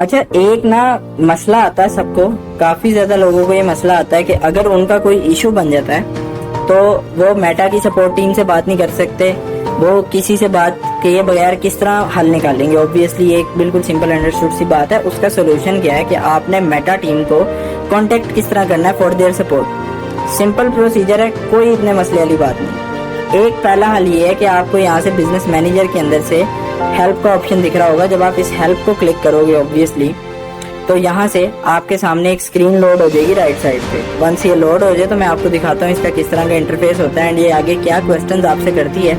अच्छा, एक ना मसला आता है सबको, काफी ज्यादा लोगों को ये मसला आता है कि अगर उनका कोई इशू बन जाता है तो वो मेटा की सपोर्ट टीम से बात नहीं कर सकते, वो किसी से बात किए बगैर किस तरह हल निकालेंगे। ऑब्वियसली ये एक बिल्कुल सिंपल अंडरस्टूड सी बात है। उसका सोल्यूशन क्या है कि आपने मेटा टीम को कांटेक्ट किस तरह करना है for their support. Simple procedure है, कोई इतने मसले वाली बात नहीं। एक पहला हल ये है कि आपको यहाँ से बिजनेस मैनेजर के अंदर से हेल्प का ऑप्शन दिख रहा होगा। जब आप इस हेल्प को क्लिक करोगे ऑब्वियसली तो यहाँ से आपके सामने एक स्क्रीन लोड हो जाएगी राइट साइड पे। वंस ये लोड हो जाए तो मैं आपको दिखाता हूँ इसका किस तरह का इंटरफेस होता है एंड ये आगे क्या क्वेश्चंस आपसे करती है,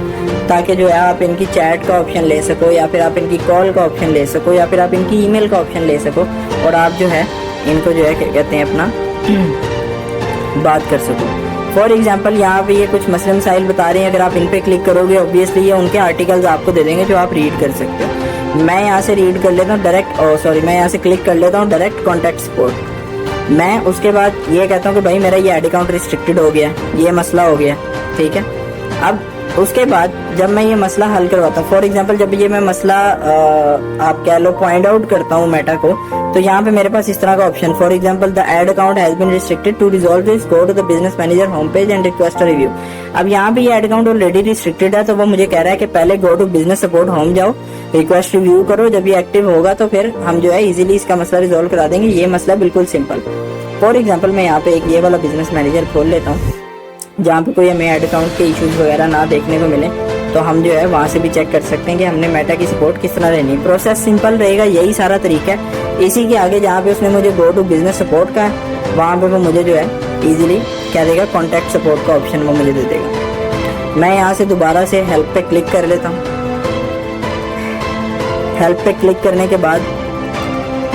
ताकि जो है आप इनकी चैट का ऑप्शन ले सको या फिर आप इनकी कॉल का ऑप्शन ले सको या फिर आप इनकी ईमेल का ऑप्शन ले सको और आप जो है इनको जो है क्या कहते हैं अपना बात कर सको। फॉर एग्जाम्पल यहाँ पे ये कुछ मसले मसाइल बता रहे हैं, अगर आप इन पे क्लिक करोगे ऑब्वियसली ये उनके आर्टिकल्स आपको दे देंगे जो आप रीड कर सकते हो। मैं यहाँ से रीड कर लेता हूँ मैं यहाँ से क्लिक कर लेता हूँ डायरेक्ट कॉन्टैक्ट सपोर्ट। मैं उसके बाद ये कहता हूँ कि भाई मेरा ये ऐड अकाउंट रिस्ट्रिक्टेड हो गया, ये मसला हो गया, ठीक है। अब उसके बाद जब मैं ये मसला हल करवाता हूँ, फॉर एग्जांपल जब ये मैं मसला आप कह लो पॉइंट आउट करता हूँ मेटा को, तो यहाँ पे मेरे पास इस तरह का option, for example the ad account has been restricted, to resolve this go to the business manager home page and request a review. अब यहाँ पे ये एड अकाउंट ऑलरेडी रिस्ट्रिक्टेड है तो वो मुझे कह रहा है कि पहले go to business support home जाओ, रिक्वेस्ट रिव्यू करो, जब ये एक्टिव होगा तो फिर हम जो है इजीली इसका मसला रिजॉल्व करा देंगे। ये मसला बिल्कुल सिंपल। फॉर एग्जाम्पल मैं यहाँ पे एक ये वाला बिजनेस मैनेजर खोल लेता हूँ जहाँ पे कोई हमें एड अकाउंट के इश्यूज वगैरह ना देखने को मिले, तो हम जो है वहाँ से भी चेक कर सकते हैं कि हमने मेटा की सपोर्ट किस तरह लेनी है। प्रोसेस सिंपल रहेगा, यही सारा तरीका है। इसी के आगे जहाँ पे उसने मुझे गो टू बिजनेस सपोर्ट का है वहाँ पे वो मुझे जो है इजीली क्या देगा, कॉन्टैक्ट सपोर्ट का ऑप्शन वो मुझे दे देगा। मैं यहाँ से दोबारा से हेल्प पे क्लिक कर लेता हूँ। हेल्प पे क्लिक करने के बाद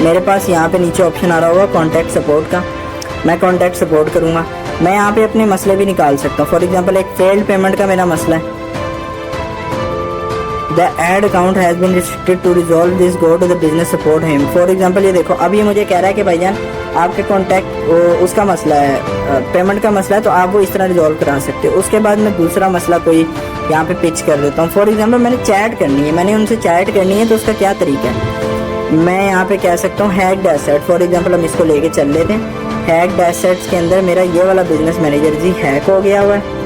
मेरे पास यहाँ पे नीचे ऑप्शन आ रहा होगा कॉन्टैक्ट सपोर्ट का। मैं कॉन्टैक्ट सपोर्ट करूँगा। मैं यहाँ पे अपने मसले भी निकाल सकता हूँ। फॉर एग्जांपल एक फेल्ड पेमेंट का मेरा मसला है, the ad account has been restricted, to resolve this go to the business support home. For example ये देखो अब ये मुझे कह रहा है कि भाईजान आपके कॉन्टैक्ट उसका मसला है, पेमेंट का मसला है, तो आप वो इस तरह रिजॉल्व करा सकते हो। उसके बाद मैं दूसरा मसला कोई यहाँ पे पिच कर देता हूँ। फॉर एग्जाम्पल मैंने चैट करनी है, मैंने उनसे चैट करनी है, तो उसका क्या तरीका है, मैं यहाँ पे कह सकता हूँ हैक्ड एसेट। फॉर एग्जाम्पल हम इसको लेके चल लेते हैं। हैक्ड एसेट्स के अंदर मेरा ये वाला बिजनेस मैनेजर जी हैक हो गया हुआ है।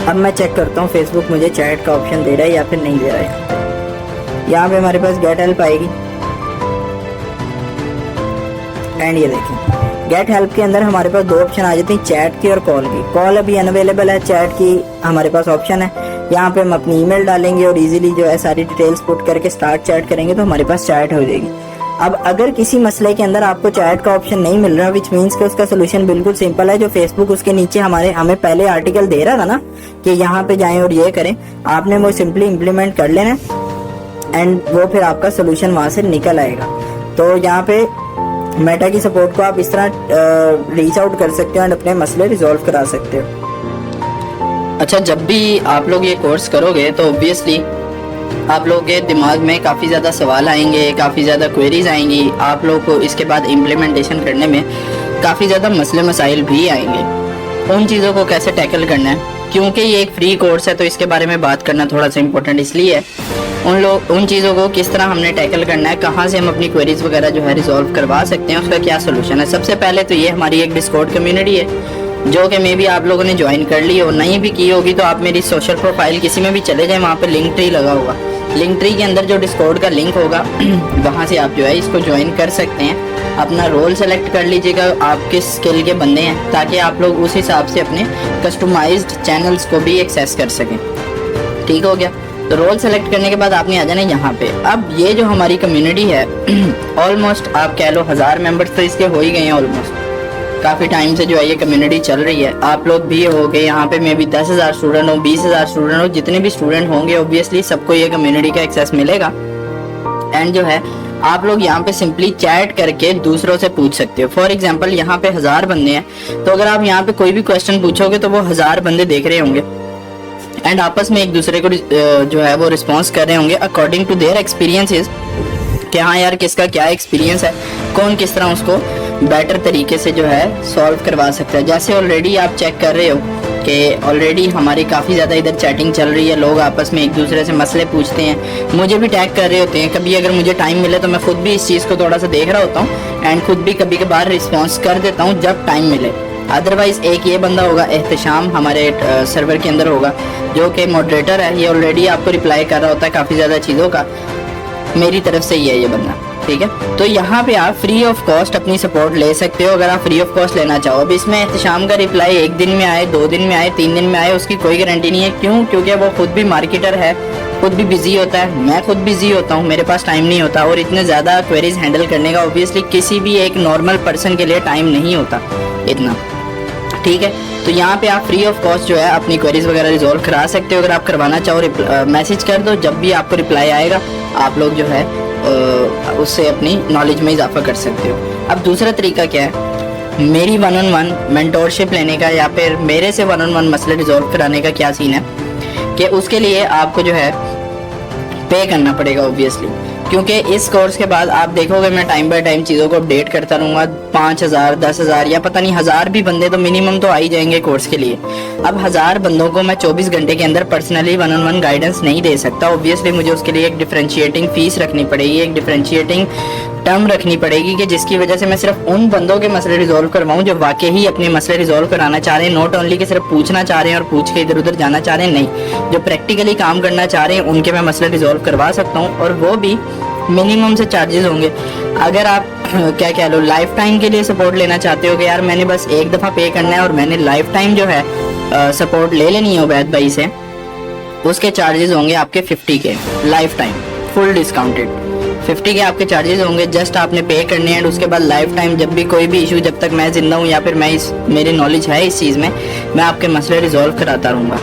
अब मैं चेक करता हूँ फेसबुक मुझे चैट का ऑप्शन दे रहा है या फिर नहीं दे रहा है। यहाँ पे हमारे पास गेट हेल्प आएगी एंड ये देखिए गेट हेल्प के अंदर हमारे पास दो ऑप्शन आ जाते हैं, चैट की और कॉल की। कॉल अभी अनअवेलेबल है, चैट की हमारे पास ऑप्शन है। यहाँ पे हम अपनी ईमेल डालेंगे और इजीली जो है सारी डिटेल्स पुट करके स्टार्ट चैट करेंगे तो हमारे पास चैट हो जाएगी। अब अगर किसी मसले के अंदर आपको चैट का ऑप्शन नहीं मिल रहा, विच मीन्स कि उसका सोल्यूशन बिल्कुल सिंपल है। जो फेसबुक उसके नीचे हमें पहले आर्टिकल दे रहा था ना कि यहाँ पे जाएं और ये करें, आपने वो सिंपली इम्प्लीमेंट कर लेना एंड वो फिर आपका सोल्यूशन वहां से निकल आएगा। तो यहाँ पे मेटा की सपोर्ट को आप इस तरह रीच आउट कर सकते हो एंड अपने मसले रिजॉल्व करा सकते हो। अच्छा, जब भी आप लोग ये कोर्स करोगे तो ऑब्वियसली आप लोगों के दिमाग में काफ़ी ज़्यादा सवाल आएंगे, काफ़ी ज़्यादा क्वेरीज आएंगी। आप लोग को इसके बाद इम्प्लीमेंटेशन करने में काफ़ी ज़्यादा मसले मसाइल भी आएंगे। उन चीज़ों को कैसे टैकल करना है, क्योंकि ये एक फ्री कोर्स है तो इसके बारे में बात करना थोड़ा सा इम्पोर्टेंट इसलिए है। उन चीज़ों को किस तरह हमने टैकल करना है, कहाँ से हम अपनी क्वेरीज वगैरह जो है रिजॉल्व करवा सकते हैं, उसका क्या सोल्यूशन है। सबसे पहले तो ये हमारी एक डिस्कॉर्ड कम्युनिटी है जो कि मे भी आप लोगों ने ज्वाइन कर ली हो, नहीं भी की होगी तो आप मेरी सोशल प्रोफाइल किसी में भी चले जाएं, वहाँ पे लिंक ट्री लगा होगा। लिंक ट्री के अंदर जो डिस्कॉर्ड का लिंक होगा वहाँ से आप जो है इसको ज्वाइन कर सकते हैं। अपना रोल सेलेक्ट कर लीजिएगा, आप किस स्किल के बंदे हैं, ताकि आप लोग उस हिसाब से अपने कस्टमाइज्ड चैनल्स को भी एक्सेस कर सकें। ठीक हो गया। तो रोल सेलेक्ट करने के बाद आपने आ जाना यहाँ पे। अब ये जो हमारी कम्युनिटी है ऑलमोस्ट आप कह लो 1000 मेंबर्स तो इसके हो ही गए हैं। ऑलमोस्ट काफ़ी टाइम से जो है ये कम्युनिटी चल रही है। आप लोग भी हो गए यहाँ पे, मे भी 10,000 स्टूडेंट हो, 20,000 स्टूडेंट हो, जितने भी स्टूडेंट होंगे ऑब्वियसली सबको ये कम्युनिटी का एक्सेस मिलेगा। एंड जो है आप लोग यहाँ पे सिंपली चैट करके दूसरों से पूछ सकते हो। फॉर एग्जाम्पल यहाँ पे 1000 बंदे हैं, तो अगर आप यहाँ पे कोई भी क्वेश्चन पूछोगे तो वो 1000 बंदे देख रहे होंगे एंड आपस में एक दूसरे को जो है वो रिस्पॉन्स कर रहे होंगे अकॉर्डिंग टू देयर एक्सपीरियंसेस कि हाँ यार किसका क्या एक्सपीरियंस है, कौन किस तरह उसको बेटर तरीके से जो है सॉल्व करवा सकता है। जैसे ऑलरेडी आप चेक कर रहे हो कि ऑलरेडी हमारी काफ़ी ज़्यादा इधर चैटिंग चल रही है, लोग आपस में एक दूसरे से मसले पूछते हैं, मुझे भी टैग कर रहे होते हैं। कभी अगर मुझे टाइम मिले तो मैं खुद भी इस चीज़ को थोड़ा सा देख रहा होता हूँ एंड खुद भी कभी कभार रिस्पॉन्स कर देता हूँ जब टाइम मिले। अदरवाइज़ एक ये बंदा होगा एहतशाम हमारे सर्वर के अंदर होगा, जो कि मॉडरेटर है, ये ऑलरेडी आपको रिप्लाई कर रहा होता है काफ़ी ज़्यादा चीज़ों का, मेरी तरफ से ही है ये बंदा, ठीक है। तो यहाँ पे आप फ्री ऑफ कॉस्ट अपनी सपोर्ट ले सकते हो अगर आप फ्री ऑफ कॉस्ट लेना चाहो। अब इसमें एहतशाम का रिप्लाई 1 दिन में आए, 2 दिन में आए, 3 दिन में आए, उसकी कोई गारंटी नहीं है। क्यों? क्योंकि वो खुद भी मार्केटर है, खुद भी बिजी होता है, मैं खुद बिजी होता हूँ, मेरे पास टाइम नहीं होता, और इतने ज़्यादा क्वेरीज हैंडल करने का ऑब्वियसली किसी भी एक नॉर्मल पर्सन के लिए टाइम नहीं होता इतना, ठीक है। तो यहाँ पे आप फ्री ऑफ कॉस्ट जो है अपनी क्वेरीज वगैरह रिजॉल्व करा सकते हो। अगर आप करवाना चाहो मैसेज कर दो, जब भी आपको रिप्लाई आएगा आप लोग जो है उससे अपनी नॉलेज में इजाफा कर सकते हो। अब दूसरा तरीका क्या है, मेरी 1-on-1 मेंटोरशिप लेने का या फिर मेरे से 1-on-1 मसले रिजॉल्व कराने का क्या सीन है कि उसके लिए आपको जो है पे करना पड़ेगा ऑब्वियसली, क्योंकि इस कोर्स के बाद आप देखोगे मैं टाइम बाय टाइम चीज़ों को अपडेट करता रहूँगा। 5,000 10,000 या पता नहीं 1,000 भी बंदे तो मिनिमम तो आ ही जाएंगे कोर्स के लिए। अब 1,000 बंदों को मैं 24 घंटे के अंदर पर्सनली 1-on-1 गाइडेंस नहीं दे सकता। ऑब्वियसली मुझे उसके लिए एक डिफरेंशिएटिंग फीस रखनी पड़ेगी, एक डिफरेंशिएटिंग टर्म रखनी पड़ेगी कि जिसकी वजह से मैं सिर्फ उन बंदों के मसले रिजॉल्व करवाऊँ जो वाकई ही अपने मसले रिजॉल्व कराना चाह रहे हैं, नॉट ओनली कि सिर्फ पूछना चाह रहे हैं और पूछ के इधर उधर जाना चाह रहे हैं, नहीं, जो प्रैक्टिकली काम करना चाह रहे हैं उनके मैं मसले रिजॉल्व करवा सकता हूँ, और वो भी मिनिमम से चार्जेस होंगे। अगर आप क्या कह लो लाइफ टाइम के लिए सपोर्ट लेना चाहते हो कि यार मैंने बस एक दफ़ा पे करना है और मैंने लाइफ टाइम जो है सपोर्ट ले लेनी है उबैद भाई से, उसके चार्जेस होंगे आपके 50 के लाइफ टाइम फुल डिस्काउंटेड। 50 के आपके चार्जेस होंगे, जस्ट आपने पे करने हैं। उसके बाद लाइफ टाइम जब भी कोई भी इशू, जब तक मैं जिंदा हूँ या फिर मैं मेरी नॉलेज है इस चीज़ में, मैं आपके मसले रिजॉल्व कराता रहूँगा।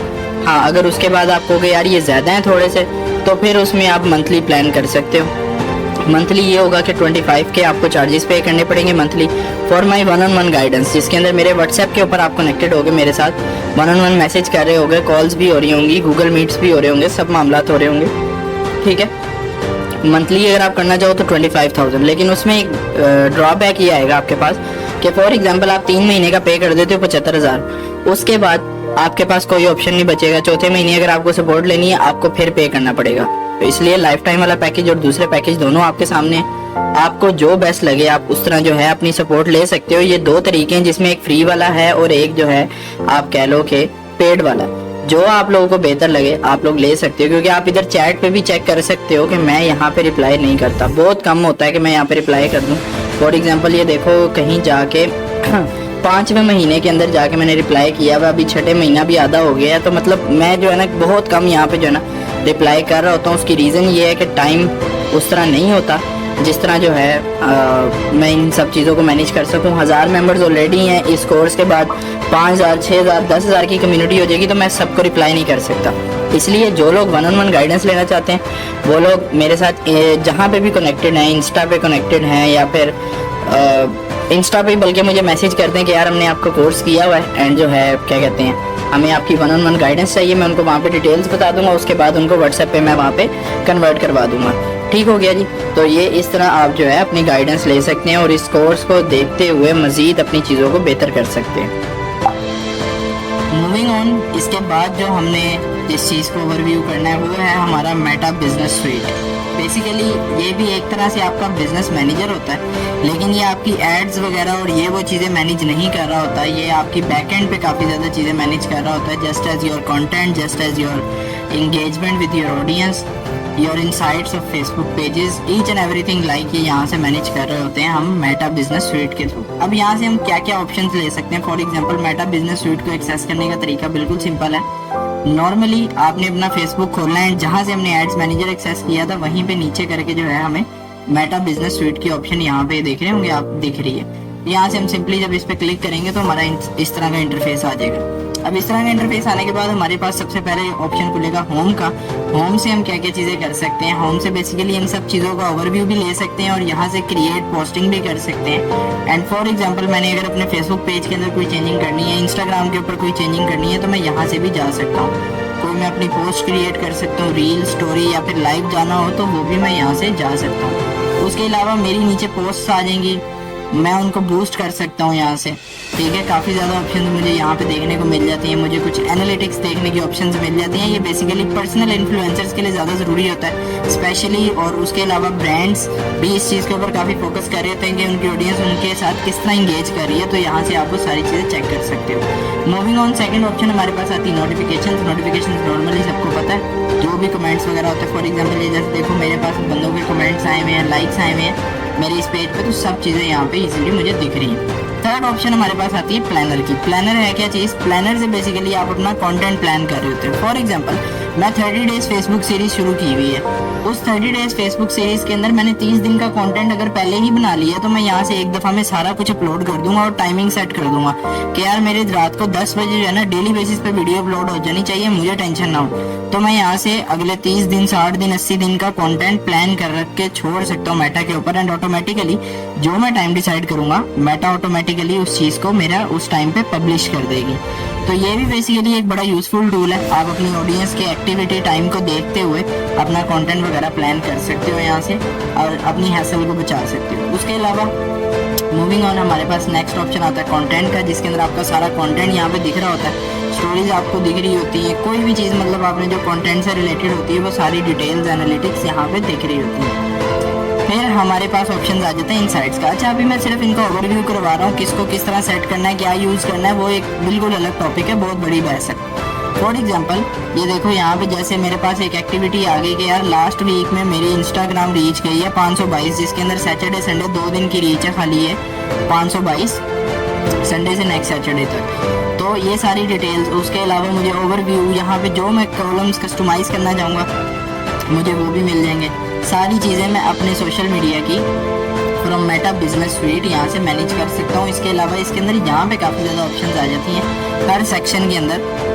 हाँ, अगर उसके बाद आप कहोगे यार ये ज़्यादा हैं थोड़े से, तो फिर उसमें आप मंथली प्लान कर सकते हो। मंथली ये होगा कि 25 के आपको चार्जेस पे करने पड़ेंगे monthly for my 1-on-1 guidance, जिसके अंदर मेरे व्हाट्सएप के ऊपर आप कनेक्टेड होगे, मेरे साथ 1-on-1 मैसेज कर रहे होगे, कॉल्स भी हो रही होंगी, गूगल मीट्स भी हो रहे होंगे, सब मामला हो रहे होंगे, ठीक है। मंथली अगर आप करना चाहो तो 25,000, लेकिन उसमें एक ड्रॉबैक ये आएगा आपके पास कि फॉर एग्जाम्पल आप 3 महीने का पे कर देते हो 75,000, उसके बाद आपके पास कोई ऑप्शन नहीं बचेगा। चौथे महीने अगर आपको सपोर्ट लेनी है आपको फिर पे करना पड़ेगा। तो इसलिए लाइफ टाइम वाला पैकेज और दूसरे पैकेज दोनों आपके सामने हैं, आपको जो बेस्ट लगे आप उस तरह जो है अपनी सपोर्ट ले सकते हो। ये 2 तरीके हैं, जिसमें एक फ्री वाला है और एक जो है आप कह लो कि पेड वाला। जो आप लोगों को बेहतर लगे आप लोग ले सकते हो, क्योंकि आप इधर चैट पे भी चेक कर सकते हो कि मैं यहाँ पे रिप्लाई नहीं करता, बहुत कम होता है कि मैं यहाँ पे रिप्लाई कर दूँ। फॉर एग्जाम्पल ये देखो कहीं जाके 5वें महीने के अंदर जाके मैंने रिप्लाई किया हुआ, अभी 6ठे महीना भी आधा हो गया है, तो मतलब मैं जो है ना बहुत कम यहाँ पे जो है ना रिप्लाई कर रहा होता हूँ। उसकी रीज़न ये है कि टाइम उस तरह नहीं होता जिस तरह जो है मैं इन सब चीज़ों को मैनेज कर सकूँ। 1,000 मेंबर्स ऑलरेडी हैं, इस कोर्स के बाद 5,000 6,000 10,000 की कम्युनिटी हो जाएगी, तो मैं सबको रिप्लाई नहीं कर सकता। इसलिए जो लोग 1-on-1 गाइडेंस लेना चाहते हैं वो लोग मेरे साथ जहाँ पे भी कनेक्टेड हैं, इंस्टा पे कनेक्टेड हैं या फिर इंस्टा पे बल्कि मुझे मैसेज करते हैं कि यार हमने आपका कोर्स किया हुआ है एंड जो है क्या कहते हैं हमें आपकी 1-on-1 गाइडेंस चाहिए, मैं उनको वहाँ पे डिटेल्स बता दूंगा, उसके बाद उनको व्हाट्सएप पे मैं वहाँ पे कन्वर्ट करवा दूंगा। ठीक हो गया जी। तो ये इस तरह आप जो है अपनी गाइडेंस ले सकते हैं और इस कोर्स को देखते हुए मज़ीद अपनी चीज़ों को बेहतर कर सकते हैं। मूविंग ऑन, इसके बाद जो हमने जिस चीज़ को ओवरव्यू करना है वो है हमारा मेटा बिजनेस स्वीट। बेसिकली ये भी एक तरह से आपका बिजनेस मैनेजर होता है, लेकिन ये आपकी एड्स वगैरह और ये वो चीज़ें मैनेज नहीं कर रहा होता, ये आपकी बैक एंड पे काफ़ी ज़्यादा चीज़ें मैनेज कर रहा होता है। Just as your content, just as your engagement with your audience, your insights of Facebook pages, each and everything like ये यहाँ से मैनेज कर रहे होते हैं हम मेटा बिजनेस स्वीट के थ्रू। अब यहाँ से हम क्या क्या ऑप्शंस ले सकते हैं। For example Meta business sweet को एक्सेस करने का तरीका बिल्कुल सिंपल है। नॉर्मली आपने अपना फेसबुक खोलना है, जहाँ से हमने एड्स मैनेजर एक्सेस किया था वहीं पे नीचे करके जो है हमें मेटा बिजनेस स्वीट की ऑप्शन यहाँ पे देख रहे होंगे आप, दिख रही है। यहाँ से हम सिंपली जब इस पे क्लिक करेंगे तो हमारा इस तरह का इंटरफेस आ जाएगा। अब इस तरह का इंटरफेस आने के बाद हमारे पास सबसे पहले ऑप्शन खुलेगा होम का। होम से हम क्या क्या चीज़ें कर सकते हैं, होम से बेसिकली इन सब चीज़ों का ओवरव्यू भी ले सकते हैं और यहाँ से क्रिएट पोस्टिंग भी कर सकते हैं। एंड फॉर एग्जांपल मैंने अगर अपने फेसबुक पेज के अंदर कोई चेंजिंग करनी है, इंस्टाग्राम के ऊपर कोई चेंजिंग करनी है, तो मैं यहाँ से भी जा सकता हूँ। कोई मैं अपनी पोस्ट क्रिएट कर सकता हूँ, रील, स्टोरी या फिर लाइव जाना हो तो वो भी मैं यहाँ से जा सकता हूँ। उसके अलावा मेरी नीचे पोस्ट आ जाएंगी, मैं उनको बूस्ट कर सकता हूँ यहाँ से। ठीक है। काफ़ी ज़्यादा ऑप्शन मुझे यहाँ पे देखने को मिल जाती हैं, मुझे कुछ एनालिटिक्स देखने की ऑप्शंस मिल जाती हैं। ये बेसिकली पर्सनल इन्फ्लुएंसर्स के लिए ज़्यादा ज़रूरी होता है स्पेशली, और उसके अलावा ब्रांड्स भी इस चीज़ के ऊपर काफ़ी फोकस कर रहे होते हैं कि उनकी ऑडियंस उनके साथ किस तरह इंगेज कर रही है, तो यहाँ से आप वो सारी चीज़ें चेक कर सकते हो। मूविंग ऑन, सेकंड ऑप्शन हमारे पास आती है नोटिफिकेशन नॉर्मली सबको पता है, जो भी कमेंट्स वगैरह होते हैं। फॉर एग्जाम्पल ये जैसे देखो मेरे पास बंदों के कमेंट्स आए हुए हैं, लाइक्स आए हुए हैं मेरे इस पेज पे, तो सब चीज़ें यहाँ पे इजीली मुझे दिख रही हैं। थर्ड ऑप्शन हमारे पास आती है प्लानर की। प्लानर है क्या चीज़? प्लानर से बेसिकली आप अपना कंटेंट प्लान कर रहे होते हो। फॉर एग्जांपल मैं 30 डेज फेसबुक सीरीज शुरू की हुई है, उस 30 डेज फेसबुक सीरीज के अंदर मैंने 30 दिन का कंटेंट अगर पहले ही बना लिया तो मैं यहाँ से एक दफ़ा में सारा कुछ अपलोड कर दूंगा और टाइमिंग सेट कर दूंगा कि यार मेरे रात को 10 बजे जो है ना डेली बेसिस पे वीडियो अपलोड हो जानी चाहिए, मुझे टेंशन ना हो। तो मैं यहाँ से अगले 30 दिन 60 दिन 80 दिन का कंटेंट प्लान कर रख के छोड़ सकता हूँ मेटा के ऊपर, एंड ऑटोमेटिकली जो मैं टाइम डिसाइड करूंगा मेटा ऑटोमेटिकली उस चीज़ को मेरा उस टाइम पे पब्लिश कर देगी। तो ये भी बेसिकली एक बड़ा यूजफुल टूल है। आप अपनी ऑडियंस के एक्टिविटी टाइम को देखते हुए अपना कंटेंट वगैरह प्लान कर सकते हो यहाँ से और अपनी हैसल को बचा सकते हो। उसके अलावा मूविंग ऑन हमारे पास नेक्स्ट ऑप्शन आता है कंटेंट का, जिसके अंदर आपका सारा कंटेंट यहाँ पे दिख रहा होता है, स्टोरीज आपको दिख रही होती है, कोई भी चीज़ मतलब आपने जो कंटेंट से रिलेटेड होती है वो सारी डिटेल्स एनालिटिक्स यहाँ पे दिख रही होती है। फिर हमारे पास ऑप्शंस आ जाते हैं इनसाइट्स का। अच्छा अभी मैं सिर्फ इनका ओवरव्यू करवा रहा हूँ, किसको किस तरह सेट करना है, क्या यूज़ करना है, वो एक बिल्कुल अलग टॉपिक है, बहुत बड़ी बहस है। फॉर एग्जाम्पल ये देखो यहाँ पे जैसे मेरे पास एक एक्टिविटी आ गई कि यार लास्ट वीक में मेरी इंस्टाग्राम रीच गई है 522, जिसके अंदर सैटरडे संडे 2 दिन की रीच है खाली है 522, संडे से नेक्स्ट सैटरडे तक। तो ये सारी डिटेल्स, उसके अलावा मुझे ओवरव्यू यहाँ पे जो मैं कॉलम्स कस्टमाइज़ करना चाहूँगा मुझे वो भी मिल जाएंगे। सारी चीज़ें मैं अपने सोशल मीडिया की फ्रॉम मेटा बिजनेस स्वीट यहाँ से मैनेज कर सकता हूँ। इसके अलावा इसके अंदर यहाँ पे काफ़ी ज़्यादा ऑप्शंस आ जाती हैं, हर सेक्शन के अंदर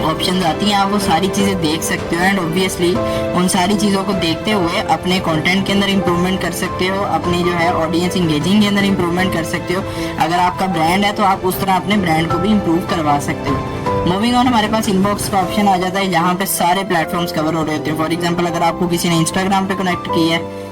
ऑप्शंस आती हैं, आप वो सारी चीज़ें देख सकते हो एंड ऑब्वियसली उन सारी चीज़ों को देखते हुए अपने कंटेंट के अंदर इंप्रूवमेंट कर सकते हो, अपनी जो है ऑडियंस इंगेजिंग के अंदर इंप्रूवमेंट कर सकते हो। अगर आपका ब्रांड है तो आप उस तरह अपने ब्रांड को भी इंप्रूव करवा सकते हो। मूविंग ऑन हमारे पास इनबॉक्स का ऑप्शन आ जाता है, जहाँ पे सारे प्लेटफॉर्म्स कवर हो रहे होते हैं। फॉर एग्जाम्पल अगर आपको किसी ने इंस्टाग्राम पे कनेक्ट किया है,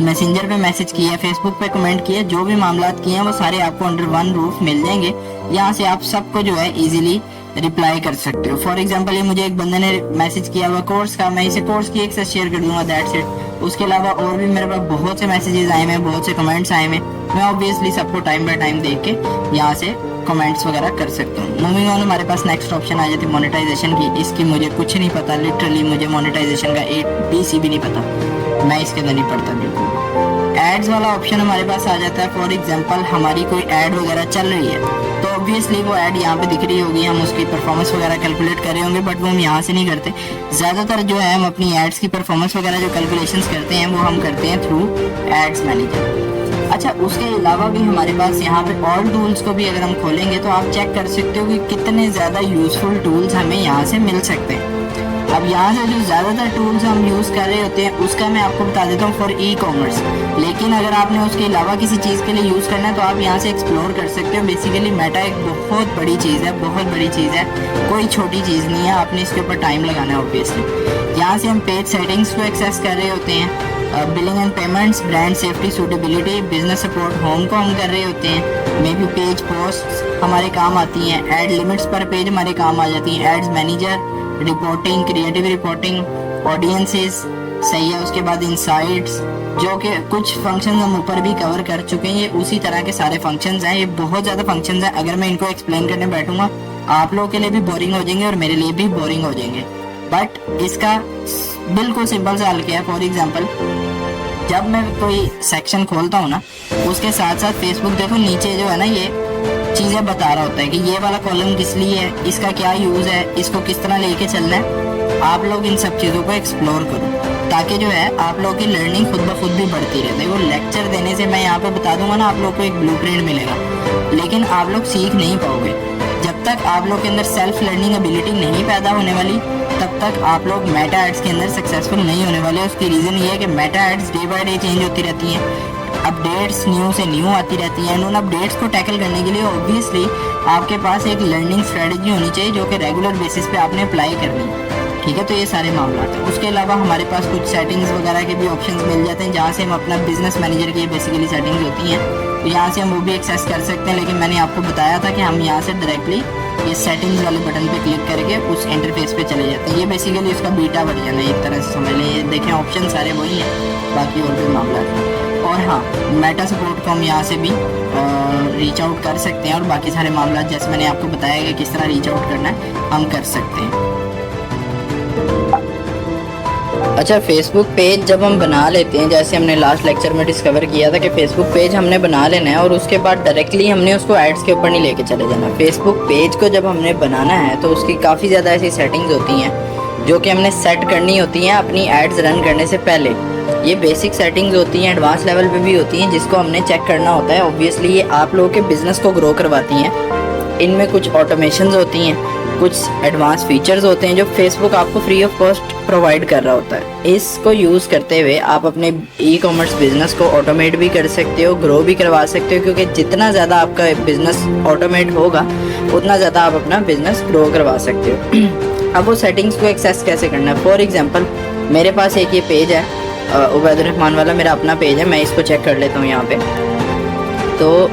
मैसेंजर पे मैसेज किया है, फेसबुक पे कमेंट किया है, जो भी मामला किए हैं वो सारे आपको अंडर वन रूफ मिल जाएंगे। यहाँ से आप सबको जो है इजीली रिप्लाई कर सकते हो। फॉर एग्जांपल ये मुझे एक बंदे ने मैसेज किया हुआ कोर्स का, मैं इसे कोर्स की एक से शेयर कर दूंगा, दैट्स इट। उसके अलावा और भी मेरे पास बहुत से मैसेजेस आए हैं, बहुत से कमेंट्स आए हैं, मैं ऑब्वियसली सबको टाइम बाय टाइम देख के यहाँ से कमेंट्स वगैरह कर सकता हूँ। मूविंग ऑन हमारे पास नेक्स्ट ऑप्शन आ जाती है मोनेटाइजेशन की। इसकी मुझे कुछ नहीं पता, लिटरली मुझे मोनेटाइजेशन का ABC भी नहीं पता, मैं इसके अंदर नहीं पढ़ता बिल्कुल। एड्स वाला ऑप्शन हमारे पास आ जाता है। फॉर एग्जांपल हमारी कोई ऐड वगैरह चल रही है तो ऑब्वियसली वो ऐड यहाँ पे दिख रही होगी, हम उसकी परफॉर्मेंस वगैरह कैलकुलेट कर रहे होंगे, बट वो हम यहाँ से नहीं करते। ज़्यादातर जो है हम अपनी एड्स की परफॉर्मेंस वगैरह जो कैलकुलेशंस करते हैं वो हम करते हैं थ्रू एड्स मैनेजर। अच्छा उसके अलावा भी हमारे पास यहाँ पे और टूल्स को भी अगर हम खोलेंगे तो आप चेक कर सकते हो कि कितने ज़्यादा यूजफुल टूल्स हमें यहाँ से मिल सकते हैं। अब यहाँ से जो ज़्यादातर टूल्स हम यूज़ कर रहे होते हैं उसका मैं आपको बता देता हूँ फॉर ई-कॉमर्स, लेकिन अगर आपने उसके अलावा किसी चीज़ के लिए यूज़ करना है तो आप यहाँ से एक्सप्लोर कर सकते हो। बेसिकली मेटा एक बहुत बड़ी चीज़ है, बहुत बड़ी चीज़ है, कोई छोटी चीज़ नहीं है, आपने इसके ऊपर टाइम लगाना है ऑब्वियसली। यहाँ से हम पेज सेटिंग्स को एक्सेस कर रहे होते हैं, billing and payments, brand safety, suitability, business support, home को हम कर रहे होते हैं, मे बी पेज पोस्ट हमारे काम आती हैं, एड लिमिट्स पर पेज हमारे काम आ जाती हैं, ads manager, reporting, creative reporting, audiences, सही है। उसके बाद इनसाइट्स, जो कि कुछ फंक्शंस हम ऊपर भी कवर कर चुके हैं, ये उसी तरह के सारे फंक्शंस हैं। ये बहुत ज़्यादा फंक्शंस हैं, अगर मैं इनको एक्सप्लेन करने बैठूंगा आप लोगों के लिए भी बोरिंग हो जाएंगे और मेरे लिए भी बोरिंग हो जाएंगे, बट इसका बिल्कुल सिंपल सा हल क्या है। फॉर एग्जाम्पल जब मैं कोई सेक्शन खोलता हूँ ना उसके साथ साथ फेसबुक देखो नीचे जो है ना ये चीज़ें बता रहा होता है कि ये वाला कॉलम किस लिए है, इसका क्या यूज़ है, इसको किस तरह लेके चलना है। आप लोग इन सब चीज़ों को एक्सप्लोर करो ताकि जो है आप लोगों की लर्निंग खुद ब खुद भी बढ़ती रहे। देखो लेक्चर देने से मैं यहाँ पे बता दूंगा ना आप लोग को एक ब्लूप्रिंट मिलेगा, लेकिन आप लोग सीख नहीं पाओगे जब तक आप लोग के अंदर सेल्फ लर्निंग एबिलिटी नहीं पैदा होने वाली, तब तक आप लोग मेटा एड्स के अंदर सक्सेसफुल नहीं होने वाले। उसकी रीज़न ये है कि Meta ads day by day change होती रहती हैं, अपडेट्स न्यू से न्यू आती रहती हैं, उन अपडेट्स को टैकल करने के लिए ऑब्वियसली आपके पास एक लर्निंग स्ट्रेटजी होनी चाहिए जो कि रेगुलर बेसिस पे आपने अप्लाई करनी है। ठीक है, तो ये सारे मामला हैं। उसके अलावा हमारे पास कुछ सेटिंग्स वगैरह के भी ऑप्शंस मिल जाते हैं, जहाँ से हम अपना बिजनेस मैनेजर की बेसिकली सेटिंग्स होती हैं, तो यहाँ से हम वो भी एक्सेस कर सकते हैं। लेकिन मैंने आपको बताया था कि हम यहाँ से डायरेक्टली ये सेटिंग्स वाले बटन पे क्लिक करके उस इंटरफेस पे चले जाते हैं। ये बेसिकली उसका बीटा वर्जन है, एक तरह से समझ लें। ये देखें ऑप्शन सारे वही हैं, बाकी और भी मामला है। और हाँ, मेटा सपोर्ट को हम यहाँ से भी रीच आउट कर सकते हैं, और बाकी सारे मामला जैसे मैंने आपको बताया कि किस तरह रीच आउट करना है हम कर सकते हैं। अच्छा, फेसबुक पेज जब हम बना लेते हैं, जैसे हमने लास्ट लेक्चर में डिस्कवर किया था कि फेसबुक पेज हमने बना लेना है और उसके बाद डायरेक्टली हमने उसको एड्स के ऊपर नहीं लेके चले जाना। फेसबुक पेज को जब हमने बनाना है तो उसकी काफ़ी ज़्यादा ऐसी सेटिंग्स होती हैं जो कि हमने सेट करनी होती हैं अपनी एड्स रन करने से पहले। ये बेसिक सेटिंग्स होती हैं, एडवांस लेवल पे भी होती हैं, जिसको हमने चेक करना होता है। ऑब्वियसली ये आप लोगों के बिज़नेस को ग्रो करवाती हैं। इनमें कुछ ऑटोमेशंस होती हैं, कुछ एडवांस फीचर्स होते हैं जो फेसबुक आपको फ्री ऑफ कॉस्ट प्रोवाइड कर रहा होता है। इसको यूज़ करते हुए आप अपने ई कॉमर्स बिजनेस को ऑटोमेट भी कर सकते हो, ग्रो भी करवा सकते हो, क्योंकि जितना ज़्यादा आपका बिजनेस ऑटोमेट होगा उतना ज़्यादा आप अपना बिजनेस ग्रो करवा सकते हो। अब वो सेटिंग्स को एक्सेस कैसे करना है, फॉर एग्जांपल मेरे पास एक ये पेज है उबैदुर्रहमान वाला, मेरा अपना पेज है, मैं इसको चेक कर लेता हूँ यहाँ पे। तो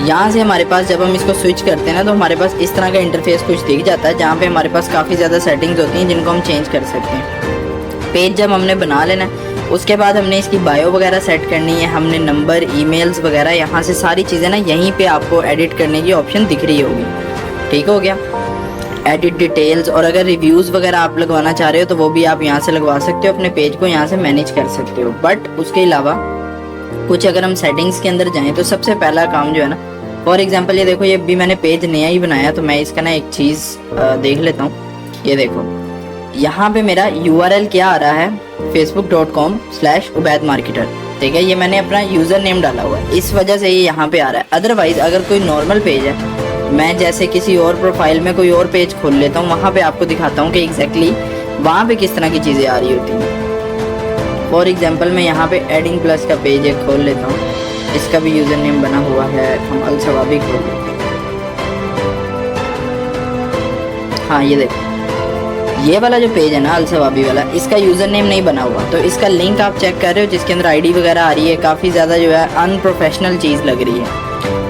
यहाँ से हमारे पास जब हम इसको स्विच करते हैं ना, तो हमारे पास इस तरह का इंटरफेस कुछ दिख जाता है, जहाँ पे हमारे पास काफ़ी ज़्यादा सेटिंग्स होती हैं जिनको हम चेंज कर सकते हैं। पेज जब हमने बना लेना है, उसके बाद हमने इसकी बायो वगैरह सेट करनी है, हमने नंबर, ईमेल्स वगैरह, यहाँ से सारी चीज़ें ना यहीं पे आपको एडिट करने की ऑप्शन दिख रही होगी। ठीक हो गया, एडिट डिटेल्स। और अगर रिव्यूज़ वगैरह आप लगवाना चाह रहे हो तो वो भी आप यहाँ से लगवा सकते हो, अपने पेज को यहाँ से मैनेज कर सकते हो। बट उसके अलावा कुछ अगर हम सेटिंग्स के अंदर जाएँ तो सबसे पहला काम जो है ना, फॉर एग्जांपल ये देखो, ये भी मैंने पेज नया ही बनाया, तो मैं इसका ना एक चीज़ देख लेता हूँ। ये देखो यहाँ पे मेरा URL क्या आ रहा है, facebook.com/ubaidmarketer। ठीक है, ये मैंने अपना यूज़र नेम डाला हुआ है, इस वजह से ये यहाँ पे आ रहा है। अदरवाइज़ अगर कोई नॉर्मल पेज है, मैं जैसे किसी और प्रोफाइल में कोई और पेज खोल लेता हूँ, वहाँ पे आपको दिखाता हूँ कि एग्जैक्टली वहाँ पे किस तरह की चीज़ें आ रही होती हैं। फॉर एग्जांपल मैं यहाँ पे एडिंग प्लस का पेज एक खोल लेता हूँ, इसका भी यूज़र नेम बना हुआ है, हम अलसवाबी खोल लेते हैं। हाँ ये देखो, ये वाला जो पेज है ना अलसवाबी वाला, इसका यूज़र नेम नहीं बना हुआ, तो इसका लिंक आप चेक कर रहे हो जिसके अंदर ID वगैरह आ रही है, काफ़ी ज़्यादा जो है अनप्रोफेशनल चीज़ लग रही है।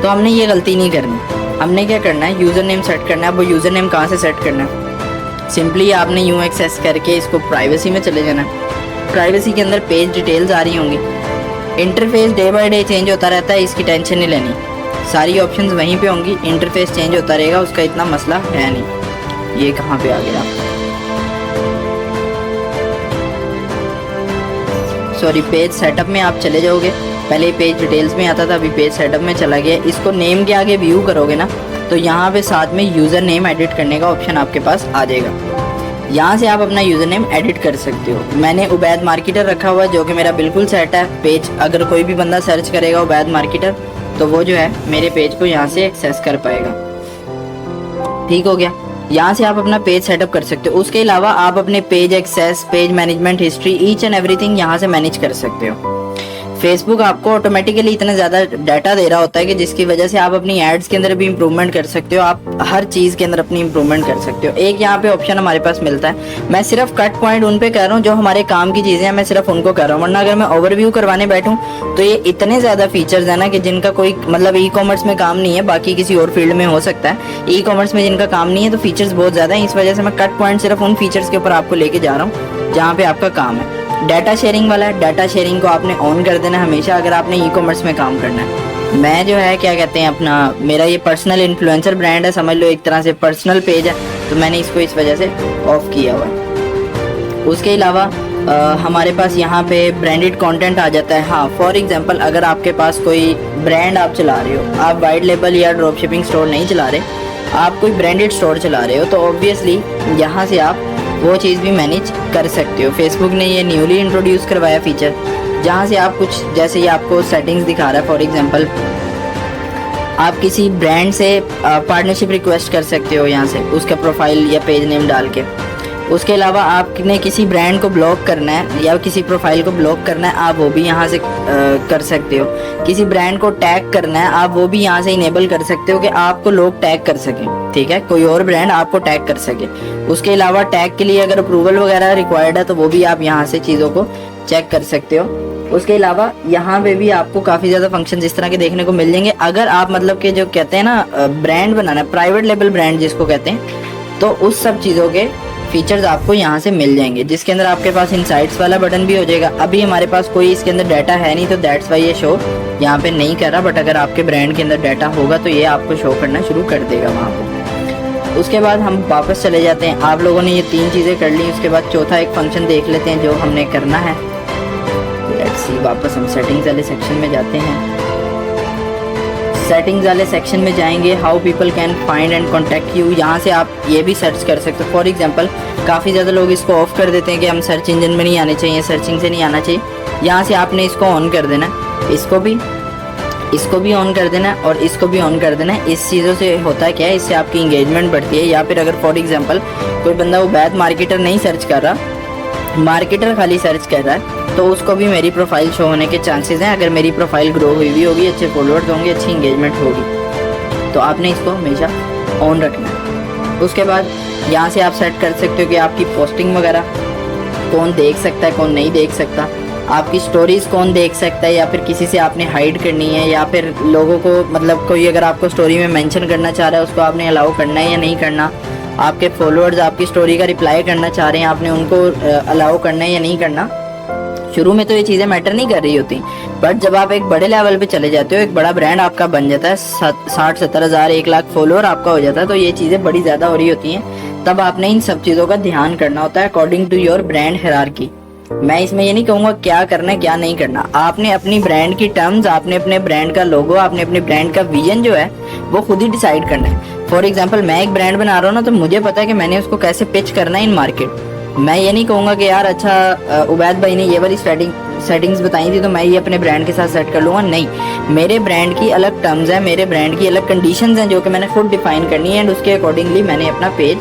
तो हमने ये गलती नहीं करनी। हमने क्या करना है, यूज़र नेम सेट करना है। अब वो यूज़र नेम कहाँ से सेट करना है, सिंपली आपने यूँ एक्सेस करके इसको प्राइवेसी में चले जाना है। प्राइवेसी के अंदर पेज डिटेल्स आ रही होंगी, interface day by day change होता रहता है, इसकी टेंशन नहीं लेनी, सारी ऑप्शंस वहीं पे होंगी, इंटरफेस चेंज होता रहेगा, उसका इतना मसला है नहीं। ये कहाँ पे आ गया, सॉरी, पेज सेटअप में आप चले जाओगे। पहले पेज डिटेल्स में आता था, अभी पेज सेटअप में चला गया। इसको नेम के आगे व्यू करोगे ना, तो यहाँ पे साथ में यूज़र नेम एडिट करने का ऑप्शन आपके पास आ जाएगा। यहाँ से आप अपना यूज़र नेम एडिट कर सकते हो। मैंने उबैद मार्केटर रखा हुआ है, जो कि मेरा बिल्कुल सेट है पेज। अगर कोई भी बंदा सर्च करेगा उबैद मार्केटर, तो वो जो है मेरे पेज को यहाँ से एक्सेस कर पाएगा। ठीक हो गया, यहाँ से आप अपना पेज सेटअप कर सकते हो। उसके अलावा आप अपने page access, page management history, each and everything यहाँ से मैनेज कर सकते हो। फेसबुक आपको ऑटोमेटिकली इतना ज़्यादा डाटा दे रहा होता है कि जिसकी वजह से आप अपनी एड्स के अंदर भी इंप्रूवमेंट कर सकते हो, आप हर चीज़ के अंदर अपनी इंप्रूवमेंट कर सकते हो। एक यहाँ पे ऑप्शन हमारे पास मिलता है, मैं सिर्फ कट पॉइंट उन पे कर रहा हूँ जो हमारे काम की चीज़ें हैं, मैं सिर्फ उनको कर रहा हूँ, वरना अगर मैं ओवरव्यू करवाने बैठूँ तो ये इतने ज़्यादा फीचर्स है ना कि जिनका कोई मतलब ई कॉमर्स में काम नहीं है, बाकी किसी और फील्ड में हो सकता है। ई कॉमर्स में जिनका काम नहीं है तो फीचर्स बहुत ज़्यादा हैं, इस वजह से मैं कट पॉइंट सिर्फ उन फीचर्स के ऊपर आपको लेके जा रहा हूँ जहाँ पे आपका काम है। डाटा शेयरिंग वाला है, डाटा शेयरिंग को आपने ऑन कर देना हमेशा अगर आपने ई कॉमर्स में काम करना है। मैं जो है क्या कहते हैं, अपना मेरा ये पर्सनल इन्फ्लुएंसर ब्रांड है, समझ लो एक तरह से पर्सनल पेज है, तो मैंने इसको इस वजह से ऑफ किया हुआ है। उसके अलावा हमारे पास यहाँ पे ब्रांडेड कंटेंट आ जाता है। हाँ, फॉर एग्जांपल अगर आपके पास कोई ब्रांड आप चला रहे हो, आप वाइट लेबल या ड्रॉप शिपिंग स्टोर नहीं चला रहे, आप कोई ब्रांडेड स्टोर चला रहे हो, तो ऑब्वियसली यहाँ से आप वो चीज़ भी मैनेज कर सकते हो। फेसबुक ने ये न्यूली इंट्रोड्यूस करवाया फीचर, जहाँ से आप कुछ जैसे ये आपको सेटिंग्स दिखा रहा है, फॉर एग्जांपल आप किसी ब्रांड से पार्टनरशिप रिक्वेस्ट कर सकते हो यहाँ से, उसका प्रोफाइल या पेज नेम डाल के। उसके अलावा आपने किसी ब्रांड को ब्लॉक करना है या किसी प्रोफाइल को ब्लॉक करना है, आप वो भी यहाँ से कर सकते हो। किसी ब्रांड को टैग करना है, आप वो भी यहाँ से इनेबल कर सकते हो कि आपको लोग टैग कर सकें, ठीक है, कोई और ब्रांड आपको टैग कर सके। उसके अलावा टैग के लिए अगर अप्रूवल वगैरह रिक्वायर्ड है तो वो भी आप यहाँ से चीज़ों को चेक कर सकते हो। उसके अलावा यहाँ पे भी आपको काफ़ी ज़्यादा फंक्शन इस तरह के देखने को मिल जाएंगे। अगर आप मतलब कि जो कहते हैं ना ब्रांड बनाना, प्राइवेट लेबल ब्रांड जिसको कहते हैं, तो उस सब चीज़ों के फीचर्स आपको यहाँ से मिल जाएंगे, जिसके अंदर आपके पास इनसाइट्स वाला बटन भी हो जाएगा। अभी हमारे पास कोई इसके अंदर डाटा है नहीं, तो दैट्स वाई ये शो यहाँ पे नहीं कर रहा, बट अगर आपके ब्रांड के अंदर डाटा होगा तो ये आपको शो करना शुरू कर देगा वहाँ पर। उसके बाद हम वापस चले जाते हैं। आप लोगों ने ये 3 चीज़ें कर ली, उसके बाद चौथा एक फंक्शन देख लेते हैं जो हमने करना है। लेट्स सी, वापस हम सेटिंग्स वाले सेक्शन में जाते हैं। सेटिंग्स वाले सेक्शन में जाएंगे, how people can find and contact you. यहाँ से आप ये भी सर्च कर सकते हो। फॉर एग्जांपल काफ़ी ज़्यादा लोग इसको ऑफ कर देते हैं कि हम सर्च इंजन में नहीं आने चाहिए, सर्चिंग से नहीं आना चाहिए। यहाँ से आपने इसको ऑन कर देना है, इसको भी ऑन कर देना है और इसको भी ऑन कर देना है। इस चीज़ों से होता है क्या है, इससे आपकी इंगेजमेंट बढ़ती है। या फिर अगर फॉर एग्जांपल कोई बंदा वो बैद मार्केटर नहीं सर्च कर रहा, मार्केटर खाली सर्च कर रहा है, तो उसको भी मेरी प्रोफाइल शो होने के चांसेस हैं। अगर मेरी प्रोफाइल ग्रो हुई भी होगी, अच्छे फॉलोअर्स होंगे, अच्छी इंगेजमेंट होगी, तो आपने इसको हमेशा ऑन रखना है। उसके बाद यहाँ से आप सेट कर सकते हो कि आपकी पोस्टिंग वगैरह कौन देख सकता है, कौन नहीं देख सकता, आपकी स्टोरीज़ कौन देख सकता है, या फिर किसी से आपने हाइड करनी है, या फिर लोगों को मतलब कोई अगर आपको स्टोरी में मेंशन करना चाह रहा है उसको आपने अलाउ करना है या नहीं करना, आपके फॉलोअर्स आपकी स्टोरी का रिप्लाई करना चाह रहे हैं, आपने उनको अलाउ करना है या नहीं करना। शुरू में तो ये चीज़ें मैटर नहीं कर रही होती, बट जब आप एक बड़े लेवल पे चले जाते हो, एक बड़ा ब्रांड आपका बन जाता है, 60-70 हज़ार 1 लाख फॉलोअर आपका हो जाता है, तो ये चीज़ें बड़ी ज़्यादा हो रही होती हैं। तब आपने इन सब चीज़ों का ध्यान करना होता है according to your brand hierarchy. मैं इसमें ये नहीं कहूँगा क्या करना है क्या नहीं करना, आपने अपनी ब्रांड की टर्म्स, आपने अपने ब्रांड का लोगो, आपने अपने ब्रांड का विजन जो है वो खुद ही डिसाइड करना है। फॉर एग्जांपल मैं एक ब्रांड बना रहा हूँ ना, तो मुझे पता है कि मैंने उसको कैसे पिच करना है इन मार्केट। मैं ये नहीं कहूँगा कि यार अच्छा उबैद भाई ने ये वाली सेटिंग्स बताई थी तो मैं ये अपने ब्रांड के साथ सेट कर लूँगा, नहीं। मेरे ब्रांड की अलग टर्म्स हैं, मेरे ब्रांड की अलग कंडीशंस हैं जो कि मैंने खुद डिफाइन करनी है, एंड उसके अकॉर्डिंगली मैंने अपना पेज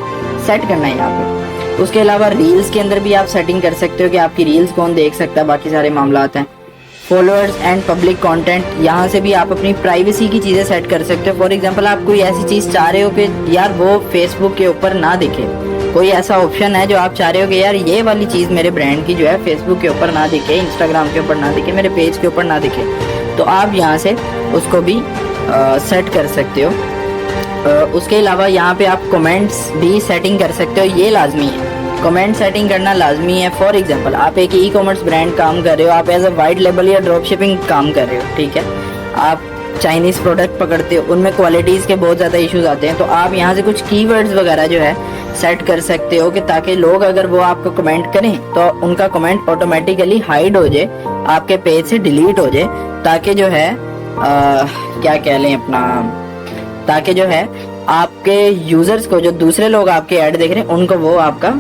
सेट करना है यहाँ पे। उसके अलावा रील्स के अंदर भी आप सेटिंग कर सकते हो कि आपकी रील्स कौन देख सकता है, बाकी सारे मामला हैं। फॉलोअर्स एंड पब्लिक कंटेंट, यहाँ से भी आप अपनी प्राइवेसी की चीज़ें सेट कर सकते हो। फॉर एग्जांपल आप कोई ऐसी चीज़ चाह रहे हो कि यार वो फेसबुक के ऊपर ना दिखे, कोई ऐसा ऑप्शन है जो आप चाह रहे हो कि यार ये वाली चीज़ मेरे ब्रांड की जो है फेसबुक के ऊपर ना दिखे, इंस्टाग्राम के ऊपर ना दिखे, मेरे पेज के ऊपर ना दिखे, तो आप यहाँ से उसको भी सेट कर सकते हो। उसके अलावा यहाँ पे आप कमेंट्स भी सेटिंग कर सकते हो, ये लाजमी है, कमेंट सेटिंग करना लाजमी है। फॉर एग्जांपल आप एक ई कॉमर्स ब्रांड काम कर रहे हो, आप एज अ वाइट लेबल या ड्रॉप शिपिंग काम कर रहे हो, ठीक है, आप चाइनीज़ प्रोडक्ट पकड़ते हो, उनमें क्वालिटीज़ के बहुत ज़्यादा इश्यूज आते हैं, तो आप यहाँ से कुछ कीवर्ड्स वगैरह जो है सेट कर सकते हो कि ताकि लोग अगर वो आपको कमेंट करें तो उनका कमेंट ऑटोमेटिकली हाइड हो जाए, आपके पेज से डिलीट हो जाए, ताकि जो है क्या कह लें अपना, ताकि जो है आपके यूजर्स को, जो दूसरे लोग आपके ऐड देख रहे हैं, उनको वो आपका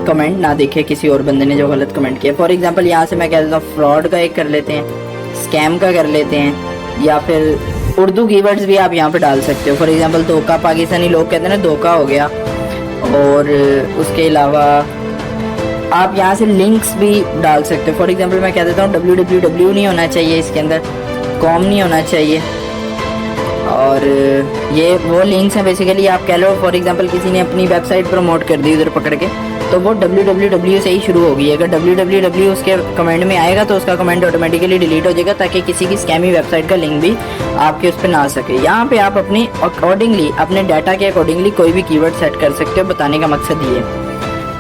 कमेंट ना दिखे किसी और बंदे ने जो गलत कमेंट किया। फॉर एग्जांपल यहाँ से मैं कह देता हूँ फ्रॉड का एक कर लेते हैं, स्कैम का कर लेते हैं, या फिर उर्दू कीवर्ड्स भी आप यहाँ पे डाल सकते हो। फॉर एग्जांपल धोखा, पाकिस्तानी लोग कहते हैं ना धोखा हो गया। और उसके अलावा आप यहाँ से लिंक्स भी डाल सकते हो। फॉर एग्जांपल मैं कह देता हूँ www नहीं होना चाहिए इसके अंदर, com नहीं होना चाहिए, और ये वो लिंक्स हैं बेसिकली। आप कह लो फॉर एग्जांपल किसी ने अपनी वेबसाइट प्रमोट कर दी उधर पकड़ के, तो वो www से ही शुरू होगी। अगर www उसके कमेंट में आएगा तो उसका कमेंट ऑटोमेटिकली डिलीट हो जाएगा, ताकि किसी की स्कैमी वेबसाइट का लिंक भी आपके उस पर ना आ सके। यहाँ पे आप अपने अकॉर्डिंगली, अपने डाटा के अकॉर्डिंगली कोई भी कीवर्ड सेट कर सकते हो, बताने का मकसद ये है,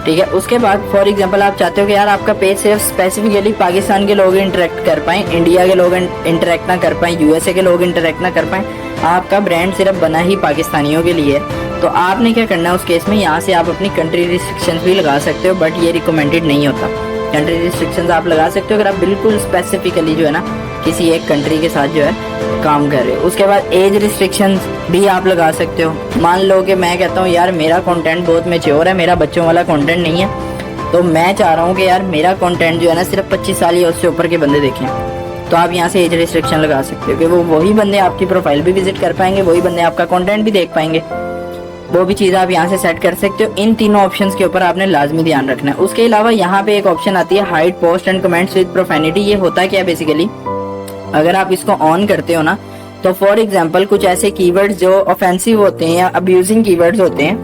ठीक है। उसके बाद फॉर एग्जांपल आप चाहते हो कि यार आपका पेज सिर्फ स्पेसिफिकली पाकिस्तान के लोग इंटरेक्ट कर पाएँ, इंडिया के लोग इंटरेक्ट ना कर पाएँ, यूएसए के लोग इंटरेक्ट ना कर पाएँ, आपका ब्रांड सिर्फ बना ही पाकिस्तानियों के लिए, तो आपने क्या करना है उस केस में, यहाँ से आप अपनी कंट्री रिस्ट्रिक्शंस भी लगा सकते हो, बट ये रिकमेंडेड नहीं होता। कंट्री रिस्ट्रिक्शंस आप लगा सकते हो अगर आप बिल्कुल स्पेसिफिकली जो है ना किसी एक कंट्री के साथ जो है काम कर रहे हो। उसके बाद एज रिस्ट्रिक्शंस भी आप लगा सकते हो। मान लो कि मैं कहता हूँ यार मेरा कंटेंट बहुत मैच्योर है, मेरा बच्चों वाला कंटेंट नहीं है, तो मैं चाह रहा हूँ कि यार मेरा कंटेंट जो है ना सिर्फ 25 साल या उससे ऊपर के बंदे देखें, तो आप यहाँ से एज रिस्ट्रिक्शन लगा सकते हो कि वो वही बंदे आपकी प्रोफाइल भी विजिट कर पाएंगे, वही बंदे आपका कंटेंट भी देख पाएंगे। वो भी चीज़ आप यहाँ से सेट कर सकते हो। इन तीनों ऑप्शंस के ऊपर आपने लाजमी ध्यान रखना है। उसके अलावा यहाँ पे एक ऑप्शन आती है hide post and comments with profanity. ये होता है क्या बेसिकली, अगर आप इसको ऑन करते हो ना, तो फॉर एग्जांपल कुछ ऐसे कीवर्ड्स जो ऑफेंसिव होते हैं या अब्यूजिंग कीवर्ड्स होते हैं,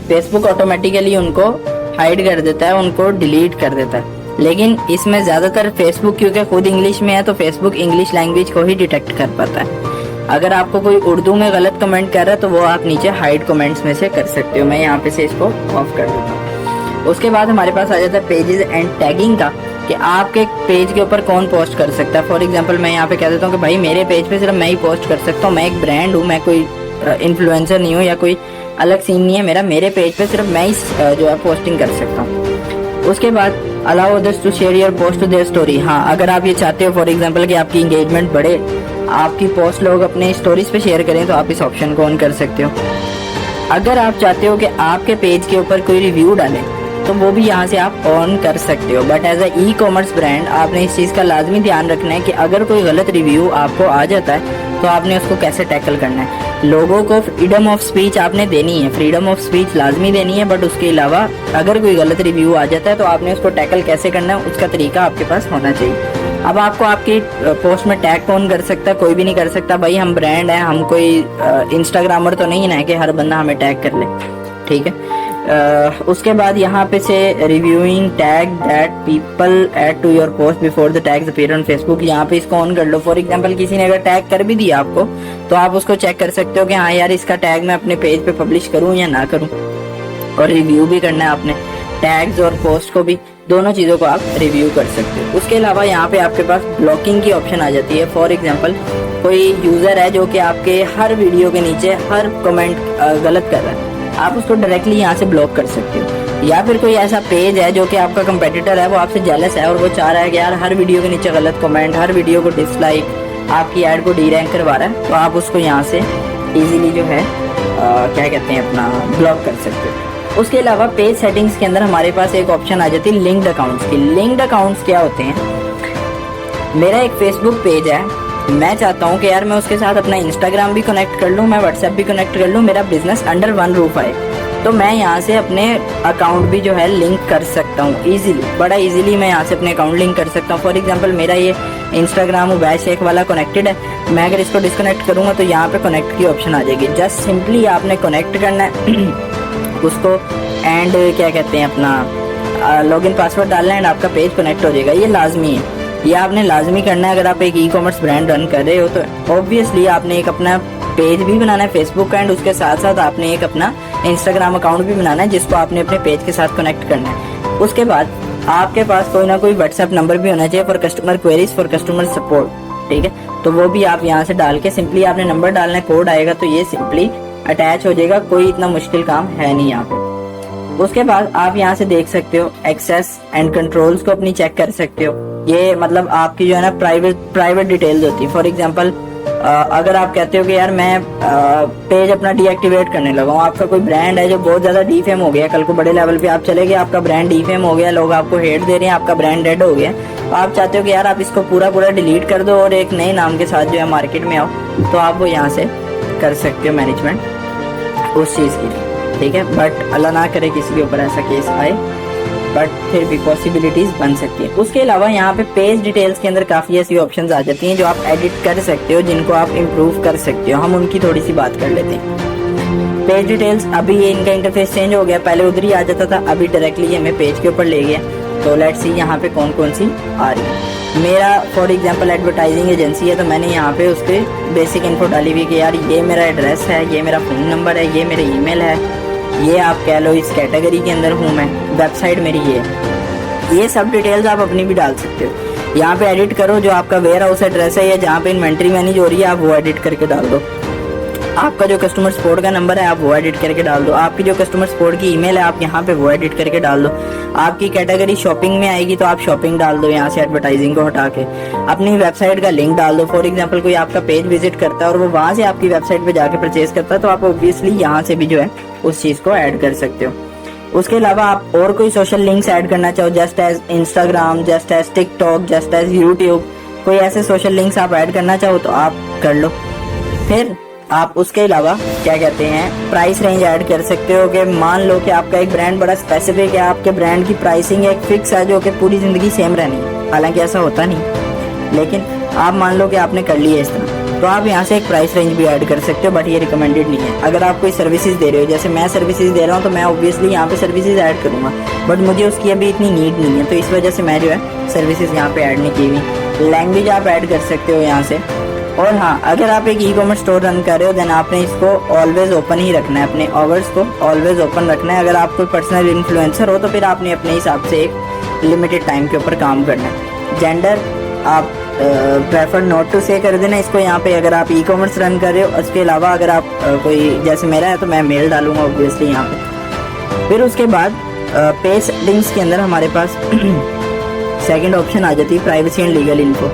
फेसबुक ऑटोमेटिकली उनको हाइड कर देता है, उनको डिलीट कर देता है। लेकिन इसमें ज्यादातर फेसबुक क्योंकि खुद इंग्लिश में है तो फेसबुक इंग्लिश लैंग्वेज को ही डिटेक्ट कर पाता है। अगर आपको कोई उर्दू में गलत कमेंट कर रहा है तो वो आप नीचे हाइड कमेंट्स में से कर सकते हो। मैं यहाँ पे से इसको ऑफ कर देता हूँ। उसके बाद हमारे पास आ जाता है पेजेस एंड टैगिंग का, कि आपके पेज के ऊपर कौन पोस्ट कर सकता है। फॉर एग्जांपल मैं यहाँ पे कह देता हूँ कि भाई मेरे पेज पे सिर्फ मैं ही पोस्ट कर सकता हूँ, मैं एक ब्रांड हूँ, मैं कोई इन्फ्लुएंसर नहीं हूँ या कोई अलग सीन नहीं है मेरा, मेरे पेज पे सिर्फ मैं ही जो है पोस्टिंग कर सकता हूँ। उसके बाद allow others to share your post to their story. हाँ, अगर आप ये चाहते हो फॉर एग्जांपल कि आपकी इंगेजमेंट बढ़े, आपकी पोस्ट लोग अपने स्टोरीज पे शेयर करें, तो आप इस ऑप्शन को ऑन कर सकते हो। अगर आप चाहते हो कि आपके पेज के ऊपर कोई रिव्यू डालें तो वो भी यहाँ से आप ऑन कर सकते हो। But as e commerce brand आपने इस चीज़ का लाजमी ध्यान रखना है कि अगर कोई गलत रिव्यू आपको आ जाता है तो आपने उसको कैसे टैकल करना है। लोगों को फ्रीडम ऑफ स्पीच आपने देनी है, फ्रीडम ऑफ स्पीच लाजमी देनी है, बट उसके अलावा अगर कोई गलत रिव्यू आ जाता है तो आपने उसको टैकल कैसे करना है उसका तरीका आपके पास होना चाहिए। अब आपको आपकी पोस्ट में टैग कौन कर सकता है, कोई भी नहीं कर सकता। भाई हम ब्रांड है, हम कोई इंस्टाग्रामर तो नहीं है कि हर बंदा हमें टैग कर ले, ठीक है। उसके बाद यहाँ पे से reviewing tag that people add to your post before the tags appear on Facebook, यहाँ पे इसको ऑन कर लो। फॉर एग्जांपल किसी ने अगर टैग कर भी दिया आपको तो आप उसको चेक कर सकते हो कि हाँ यार इसका टैग मैं अपने पेज पे पब्लिश करूँ या ना करूँ, और रिव्यू भी करना है आपने, टैग्स और पोस्ट को भी, दोनों चीज़ों को आप रिव्यू कर सकते हो। उसके अलावा यहाँ पे आपके पास ब्लॉकिंग की ऑप्शन आ जाती है। फॉर एग्जांपल कोई यूज़र है जो कि आपके हर वीडियो के नीचे हर कमेंट गलत कर रहा है, आप उसको डायरेक्टली यहाँ से ब्लॉक कर सकते हो। या फिर कोई ऐसा पेज है जो कि आपका कंपेटिटर है, वो आपसे जेलस है और वो चाह रहा है कि यार हर वीडियो के नीचे गलत कमेंट, हर वीडियो को डिसलाइक, आपकी ऐड को डी रैंक करवा रहा है, तो आप उसको यहाँ से इजीली जो है क्या कहते हैं अपना ब्लॉक कर सकते हो। उसके अलावा पेज सेटिंग्स के अंदर हमारे पास एक ऑप्शन आ जाती है लिंक्ड अकाउंट्स की। लिंक्ड अकाउंट्स क्या होते हैं, मेरा एक फेसबुक पेज है, मैं चाहता हूँ कि यार मैं उसके साथ अपना इंस्टाग्राम भी कनेक्ट कर लूँ, मैं व्हाट्सएप भी कनेक्ट कर लूँ, मेरा बिजनेस अंडर वन रूफ आए, तो मैं यहाँ से अपने अकाउंट भी जो है लिंक कर सकता हूँ इजीली, बड़ा इजीली मैं यहाँ से अपने अकाउंट लिंक कर सकता हूँ। फॉर एग्जांपल मेरा ये इंस्टाग्राम उबैद शेख वाला कनेक्टेड है, मैं अगर इसको डिस्कनेक्ट करूँगा तो यहाँ पे कनेक्ट की ऑप्शन आ जाएगी। जस्ट सिंपली आपने कनेक्ट करना है उसको, एंड क्या कहते हैं अपना लॉगिन पासवर्ड डालना है, आपका पेज कनेक्ट हो जाएगा। ये लाजमी है, ये आपने लाजमी करना है। अगर आप एक ई कॉमर्स ब्रांड रन कर रहे हो तो ऑब्वियसली आपने एक अपना पेज भी बनाना है फेसबुक का, एंड उसके साथ साथ आपने एक अपना इंस्टाग्राम अकाउंट भी बनाना है जिसको आपने अपने पेज के साथ कनेक्ट करना है। उसके बाद आपके पास कोई ना कोई व्हाट्सएप नंबर भी होना चाहिए for customer queries, for customer support, ठीक है। तो वो भी आप यहाँ से डाल के सिंपली आपने नंबर डालना है, कोड आएगा तो ये सिंपली अटैच हो जाएगा, कोई इतना मुश्किल काम है नहीं यहाँ पे। उसके बाद आप यहाँ से देख सकते हो एक्सेस एंड कंट्रोल्स को अपनी चेक कर सकते हो। ये मतलब आपकी जो है ना प्राइवेट डिटेल्स होती है। फॉर एग्जांपल अगर आप कहते हो कि यार मैं पेज अपना डीएक्टिवेट करने लगा हूँ, आपका कोई ब्रांड है जो बहुत ज्यादा डीफेम हो गया, कल को बड़े लेवल पे आप चले गए, आपका ब्रांड डीफेम हो गया, लोग आपको हेट दे रहे हैं, आपका ब्रांड डेड हो गया, तो आप चाहते हो कि यार आप इसको पूरा डिलीट कर दो और एक नए नाम के साथ जो है मार्केट में आओ, तो आप वो यहाँ से कर सकते हो मैनेजमेंट उस चीज़ की, ठीक है। बट अल्लाह ना करे किसी के ऊपर ऐसा केस आए, बट फिर भी पॉसिबिलिटीज बन सकती है। उसके अलावा यहाँ पे पेज डिटेल्स के अंदर काफ़ी ऐसी ऑप्शंस आ जाती हैं जो आप एडिट कर सकते हो, जिनको आप इम्प्रूव कर सकते हो। हम उनकी थोड़ी सी बात कर लेते हैं। पेज डिटेल्स, अभी ये इनका इंटरफेस चेंज हो गया, पहले उधर ही आ जाता था, अभी डायरेक्टली हमें पेज के ऊपर ले गया। तो लेट्स सी यहाँ पे कौन कौन सी आ रही है। मेरा फॉर एग्जांपल एडवर्टाइजिंग एजेंसी है, तो मैंने यहाँ पे उसके बेसिक इन्फो डाली हुई कि यार ये मेरा एड्रेस है, ये मेरा फ़ोन नंबर है, ये मेरा ईमेल है, ये आप कह लो इस कैटेगरी के अंदर हूँ मैं, वेबसाइट मेरी ये सब डिटेल्स आप अपनी भी डाल सकते हो। यहाँ पे एडिट करो, जो आपका वेयर हाउस एड्रेस है या जहाँ पे इन्वेंट्री मैनेज हो रही है आप वो एडिट करके डाल दो। आपका जो कस्टमर सपोर्ट का नंबर है आप वो एडिट करके डाल दो। आपकी जो कस्टमर सपोर्ट की ईमेल है आप यहाँ पे वो एडिट करके डाल दो। आपकी कैटेगरी शॉपिंग में आएगी तो आप शॉपिंग डाल दो, यहाँ से एडवर्टाइजिंग को हटा के अपनी वेबसाइट का लिंक डाल दो। फॉर एग्जांपल कोई आपका पेज विजिट करता है और वो वहाँ से आपकी वेबसाइट पे जाके परचेज करता है, तो आप ऑब्वियसली यहाँ से भी जो है उस चीज़ को ऐड कर सकते हो। उसके अलावा आप और कोई सोशल लिंक्स ऐड करना चाहो, just as Instagram, just as TikTok, just as YouTube, कोई ऐसे सोशल लिंक्स आप ऐड करना चाहो तो आप कर लो। फिर आप उसके अलावा क्या कहते हैं प्राइस रेंज ऐड कर सकते हो कि मान लो कि आपका एक ब्रांड बड़ा स्पेसिफिक है, आपके ब्रांड की प्राइसिंग एक फिक्स है जो कि पूरी ज़िंदगी सेम रहनी, हालांकि ऐसा होता नहीं, लेकिन आप मान लो कि आपने कर लिया इस तरह, तो आप यहाँ से एक प्राइस रेंज भी ऐड कर सकते हो, बट ये रिकमेंडेड नहीं है। अगर आप कोई सर्विसेज दे रहे हो, जैसे मैं सर्विसेज दे रहा हूँ, तो मैं ऑब्वियसली यहाँ पे सर्विसेज ऐड करूँगा, बट मुझे उसकी अभी इतनी नीड नहीं है, तो इस वजह से मैं जो है सर्विसेज यहाँ पे ऐड नहीं की हुई। लैंग्वेज आप ऐड कर सकते हो यहाँ से। और हाँ, अगर आप एक ई-कॉमर्स स्टोर रन कर रहे हो, देन आपने इसको ऑलवेज ओपन ही रखना है, अपने आवर्स को ऑलवेज ओपन रखना है। अगर आप कोई पर्सनल इन्फ्लुएंसर हो तो फिर आपने अपने हिसाब से एक लिमिटेड टाइम के ऊपर काम करना है। जेंडर आप प्रेफर नॉट टू से कर देना इसको यहाँ पे, अगर आप ई कॉमर्स रन कर रहे हो। उसके अलावा अगर आप कोई जैसे मेरा है तो मैं मेल डालूंगा ऑब्वियसली यहाँ पे। फिर उसके बाद पेज सेटिंग्स के अंदर हमारे पास सेकंड ऑप्शन आ जाती है प्राइवेसी एंड लीगल इन्फो।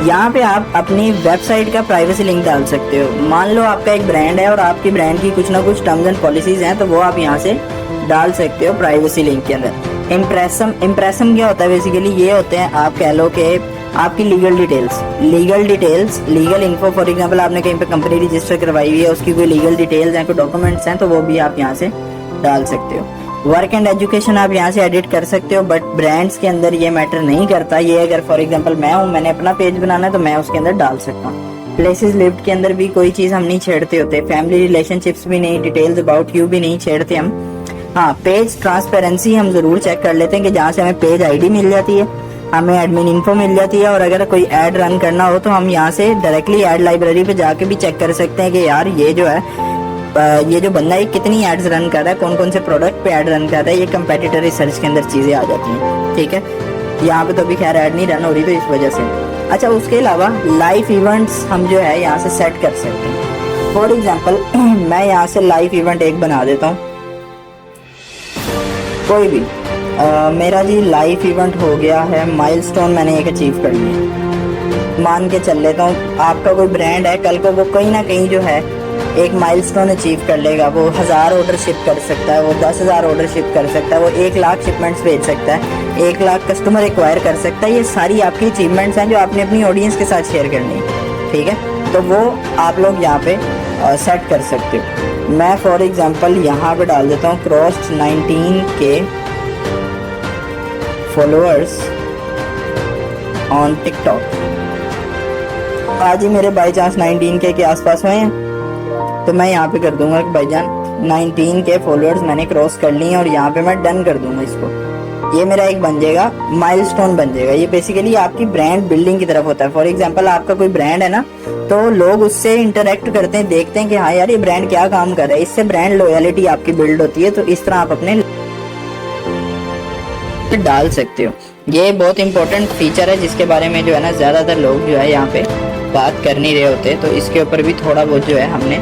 यहाँ पे आप अपनी वेबसाइट का प्राइवेसी लिंक डाल सकते हो। मान लो आपका एक ब्रांड है और आपकी ब्रांड की कुछ ना कुछ टर्म्स एंड पॉलिसीज हैं, तो वो आप यहाँ से डाल सकते हो प्राइवेसी लिंक के अंदर। इम्प्रेशन क्या होता है बेसिकली, ये होते हैं आप कह लो कि आपकी legal details, legal info. For example आपने कहीं पे कंपनी रजिस्टर करवाई हुई है, उसकी कोई लीगल डिटेल्स हैं, कोई डॉक्यूमेंट्स हैं, तो वो भी आप यहाँ से डाल सकते हो। वर्क एंड एजुकेशन आप यहाँ से एडिट कर सकते हो, बट ब्रांड्स के अंदर ये मैटर नहीं करता। ये अगर फॉर एग्जांपल मैं हूँ, मैंने अपना पेज बनाना है, तो मैं उसके अंदर डाल सकता हूँ। प्लेसेस लिव्ड के अंदर भी कोई चीज हम नहीं छेड़ते होते, फैमिली रिलेशनशिप्स भी नहीं, डिटेल्स अबाउट यू भी नहीं छेड़ते हम। हाँ, पेज ट्रांसपेरेंसी हम जरूर चेक कर लेते हैं कि जहाँ से हमें पेज आईडी मिल जाती है, हमें एडमिन इन्फो मिल जाती है, और अगर कोई ऐड रन करना हो तो हम यहाँ से डायरेक्टली ऐड लाइब्रेरी पे जाके भी चेक कर सकते हैं कि यार ये जो है ये जो बंदा है कितनी एड्स रन कर रहा है, कौन कौन से प्रोडक्ट पे ऐड रन कर रहा है। ये कंपेटिटर रिसर्च के अंदर चीजें आ जाती हैं, ठीक है। यहाँ पे तो अभी खैर ऐड नहीं रन हो रही, तो इस वजह से। अच्छा, उसके अलावा लाइव इवेंट्स हम जो है यहाँ से सेट कर सकते हैं। फॉर एग्जाम्पल मैं यहाँ से लाइव इवेंट एक बना देता हूँ, कोई भी मेरा जी लाइव इवेंट हो गया है, माइलस्टोन मैंने एक अचीव कर लिया। मान के चल लेता हूँ आपका कोई ब्रांड है, कल को वो कहीं ना कहीं जो है एक माइलस्टोन अचीव कर लेगा। वो 1000 ऑर्डर शिप कर सकता है, वो 10,000 ऑर्डर शिप कर सकता है, वो 1 लाख शिपमेंट्स भेज सकता है, 1 लाख कस्टमर एक्वायर कर सकता है। ये सारी आपकी अचीवमेंट्स हैं जो आपने अपनी ऑडियंस के साथ शेयर करनी है, ठीक है। तो वो आप लोग यहाँ पे सेट कर सकते हो। मैं फॉर एग्जांपल यहाँ पे डाल देता हूँ crossed 19K followers on TikTok. आज ही मेरे बाई चांस 19K के आसपास हुए हैं, तो मैं यहाँ पे कर दूंगा कि भाईजान 19K फॉलोअर्स मैंने क्रॉस कर लिए हैं, और यहाँ पे मैं डन कर दूंगा इसको। ये मेरा एक बन जाएगा, माइलस्टोन बन जाएगा। ये बेसिकली आपकी ब्रांड बिल्डिंग की तरफ होता है। फॉर एग्जांपल आपका कोई ब्रांड है ना, तो लोग उससे इंटरेक्ट करते हैं, देखते हैं कि हाँ यार ये ब्रांड क्या काम कर रहा है, इससे ब्रांड लॉयलिटी आपकी बिल्ड होती है। तो इस तरह आप अपने डाल सकते हो। ये बहुत इंपॉर्टेंट फीचर है जिसके बारे में जो है ना ज्यादातर लोग जो है यहाँ पे बात कर नहीं रहे होते, तो इसके ऊपर भी थोड़ा बहुत जो है हमने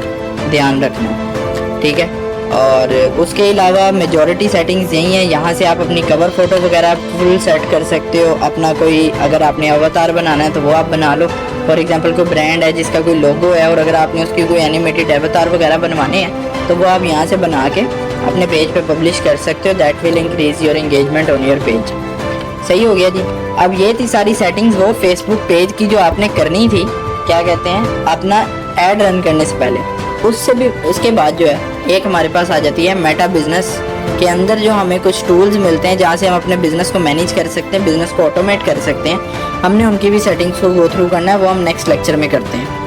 ध्यान रखना है, ठीक है। और उसके अलावा मेजॉरिटी सेटिंग्स यही है। यहाँ से आप अपनी कवर फोटो वगैरह फुल सेट कर सकते हो। अपना कोई अगर आपने अवतार बनाना है तो वो आप बना लो। फॉर एग्जांपल कोई ब्रांड है जिसका कोई लोगो है, और अगर आपने उसकी कोई एनिमेटेड अवतार वगैरह बनवाने हैं तो वो आप यहाँ से बना के अपने पेज पे पब्लिश कर सकते हो। That will increase your engagement on your page. सही हो गया जी। अब ये थी सारी सेटिंग्स वो फेसबुक पेज की जो आपने करनी थी, क्या कहते हैं, अपना ऐड रन करने से पहले। उससे भी उसके बाद जो है एक हमारे पास आ जाती है मेटा बिजनेस के अंदर जो हमें कुछ टूल्स मिलते हैं जहाँ से हम अपने बिजनेस को मैनेज कर सकते हैं, बिजनेस को ऑटोमेट कर सकते हैं। हमने उनकी भी सेटिंग्स को गो थ्रू करना है, वो हम नेक्स्ट लेक्चर में करते हैं।